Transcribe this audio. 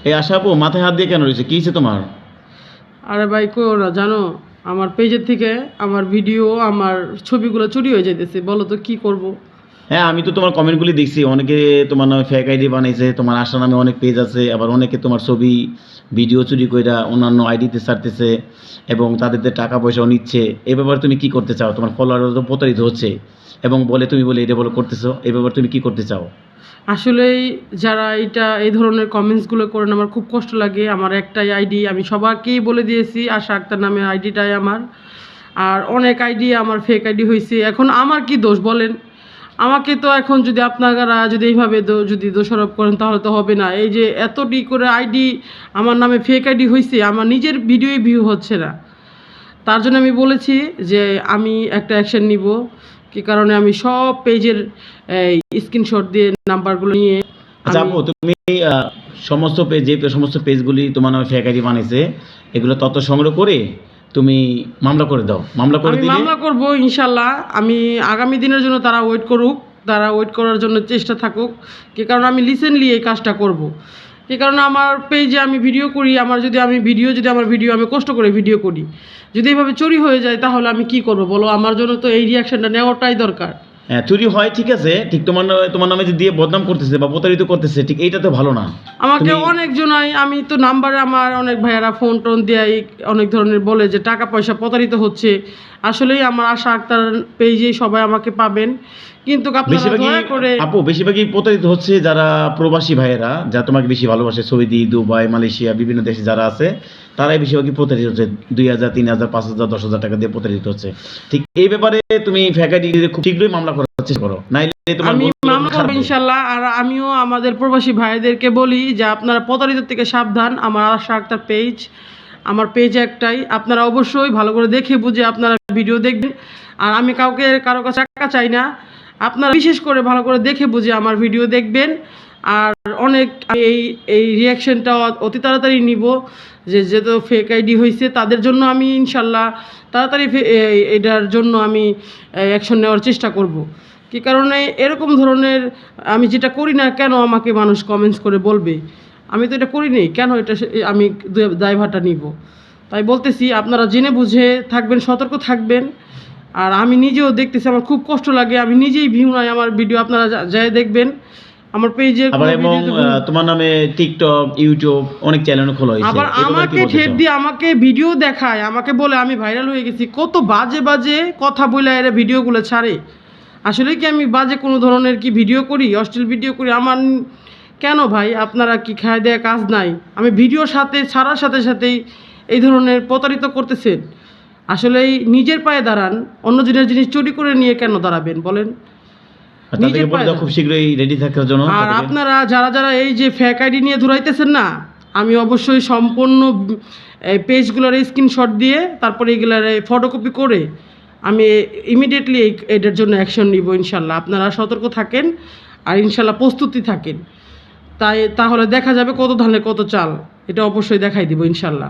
এই আশা আপু মাথায় হাত দিয়ে কেন রয়েছে, কি হয়েছে তোমার? আরে ভাই কইও না, জানো আমার পেজের থেকে আমার ভিডিও আমার ছবিগুলো চুরি হয়ে যাইতেছে, বলো তো কি করব। হ্যাঁ, আমি তো তোমার কমেন্টগুলি দেখছি, অনেকে তোমার নামে ফেক আইডি বানাইছে, তোমার আশা নামে অনেক পেজ আছে, আবার অনেকে তোমার ছবি ভিডিও চুরি কইরা অন্যান্য আইডিতে ছাড়তেছে এবং তাদেরতে টাকা পয়সাও নিচ্ছে। এই ব্যাপারে তুমি কি করতে চাও? তোমার ফলোয়াররা তো প্রতারিত হচ্ছে এবং তুমি বলে এটা বলে করতেছো, এই ব্যাপারে তুমি কি করতে চাও? আসলেই যারা এই ধরনের কমেন্টসগুলো করেন আমার খুব কষ্ট লাগে। আমার একটাই আইডি, আমি সবাইকেই বলে দিয়েছি আশা আক্তার নামের আইডিটাই আমার। আর অনেক আইডি আমার ফেক আইডি হয়েছে, এখন আমার কি দোষ বলেন? আমাকে তো এখন যদি আপনারা যদি এইভাবে যদি দোষারোপ করেন তাহলে তো হবে না। এই যে এতটি করে আইডি আমার নামে ফেক আইডি হয়েছে, আমার নিজের ভিডিওই ভিউ হচ্ছে না। তার জন্য আমি বলেছি যে আমি একটা অ্যাকশন নিব। কি কারণে আমি সব পেজের স্ক্রিনশট দিয়ে নাম্বারগুলো নিয়ে আচ্ছা আমি আপু, তুমি সমস্ত পেজ, যে সমস্ত পেজগুলি তোমার নামে ফেক আইডি বানিয়েছে, এগুলো তথ্য সংগ্রহ করে তুমি মামলা করে দাও। মামলা করে আমি দিলে মামলা করব ইনশাল্লাহ। আমি আগামী দিনের জন্য তারা ওয়েট করুক, তারা ওয়েট করার জন্য চেষ্টা থাকুক। কি কারণে আমি রিসেন্টলি এই কাজটা করব। কি কারণে আমার পেজে আমি ভিডিও করি, আমার ভিডিও আমি কষ্ট করে ভিডিও করি, যদি এইভাবে চুরি হয়ে যায় তাহলে আমি কি করব বলো? আমার জন্য তো এই রিয়াকশনটা নেওয়াটাই দরকার। হ্যাঁ, চুরি হয় ঠিক আছে, ঠিক তোমার নামে যে দিয়ে বদনাম করতেছে বা প্রতারিত করতেছে, ঠিক এইটা তো ভালো না। আমাকে তুমি অনেকজনাই, আমি তো নাম্বারে আমার অনেক ভাইয়ারা ফোন টোন দিয়ে অনেক ধরনের বলে যে টাকা পয়সা প্রতারিত হচ্ছে। আসলেই আমার আশা আক্তার পেজেই সবাই আমাকে পাবেন, কিন্তু আপনারা বেশিরভাগই দয়া করে আপু বেশিরভাগই প্রতারিত হচ্ছে যারা প্রবাসী ভাইয়েরা, যারা তোমাকে বেশি ভালোবাসে, সৌদি, দুবাই, মালয়েশিয়া, বিভিন্ন দেশে যারা আছে, তারাই বেশিরভাগই প্রতারিত হচ্ছে। 2,000, 3,000, 5,000, 10,000 টাকা দিয়ে প্রতারিত হচ্ছে। ঠিক এই ব্যাপারে তুমি ফ্যাকাল্টি খুব শীঘ্রই মামলা করার চেষ্টা করো, নাইলে তোমার আমি ভবিষ্যৎ মামলা খারাপ করবো হবে। ইনশাল্লাহ। আর আমিও আমাদের প্রবাসী ভাইদেরকে বলি যে আপনারা প্রতারিত থেকে সাবধান। আমার আশা আক্তার পেজ, আমার পেজ একটাই, আপনারা অবশ্যই ভালো করে দেখে বুঝে আপনারা ভিডিও দেখবেন। আর আমি কারো কাছে টাকা চাই না, আপনারা বিশেষ করে ভালো করে দেখে বুঝে আমার ভিডিও দেখবেন। আর অনেক এই রিয়াকশনটা অতি তাড়াতাড়ি নিব, যে যেহেতু ফেক আইডি হয়েছে তাদের জন্য আমি ইনশাল্লাহ তাড়াতাড়ি এটার জন্য আমি অ্যাকশন নেওয়ার চেষ্টা করব। কী কারণে এরকম ধরনের আমি যেটা করি না কেন আমাকে মানুষ কমেন্টস করে বলবে? আমি তো এটা করিনি, কেন এটা আমি দায়ভারটা নিব? তাই বলতেছি আপনারা জেনে বুঝে থাকবেন, সতর্ক থাকবেন। আর আমি নিজেও দেখতেছি, আমার খুব কষ্ট লাগে, আমি নিজেই ভিউ নাই আমার ভিডিও, আপনারা যাই দেখবেন আমার পেজে আবার এবং তোমার নামে টিকটক, ইউটিউব অনেক চ্যানেল খোলা হয়েছে, আবার এই ব্যাপারে কি আমাকে বলতে ঠেট চাও? দিয়ে আমাকে ভিডিও দেখায়, আমাকে বলে আমি ভাইরাল হয়ে গেছি। কত বাজে বাজে কথা বলে এরা ভিডিওগুলো ছাড়ে। আসলে কি আমি বাজে কোনো ধরনের কি ভিডিও করি, অশ্লীল ভিডিও করি? আমার কেন ভাই, আপনারা কি খায় দেয়া কাজ নাই? আমি ভিডিওর সাথে ছাড়ার সাথে সাথেই এই ধরনের প্রতারিত করতেছেন। আসলেই নিজের পায়ে দাঁড়ান, অন্যজনের জিনিস চুরি করে নিয়ে কেন দাঁড়াবেন বলেন? আর নিজের তাদেরকে বলে পায়ে দাও খুব দাঁড়ান। শীঘ্রই রেডি থাকার জন্য আর তাদেরকে। আপনারা যারা এই যে ফেক আইডি নিয়ে ধরাইতেছেন না, আমি অবশ্যই সম্পূর্ণ পেজগুলোর স্ক্রিনশট দিয়ে তারপরে এগুলার ফটোকপি করে আমি ইমিডিয়েটলি এটার জন্য অ্যাকশন নিব ইনশাল্লাহ। আপনারা সতর্ক থাকেন আর ইনশাল্লাহ প্রস্তুতি থাকেন, তাহলে দেখা যাবে কত ধানে কত চাল, এটা অবশ্যই দেখাই দিব ইনশাল্লাহ।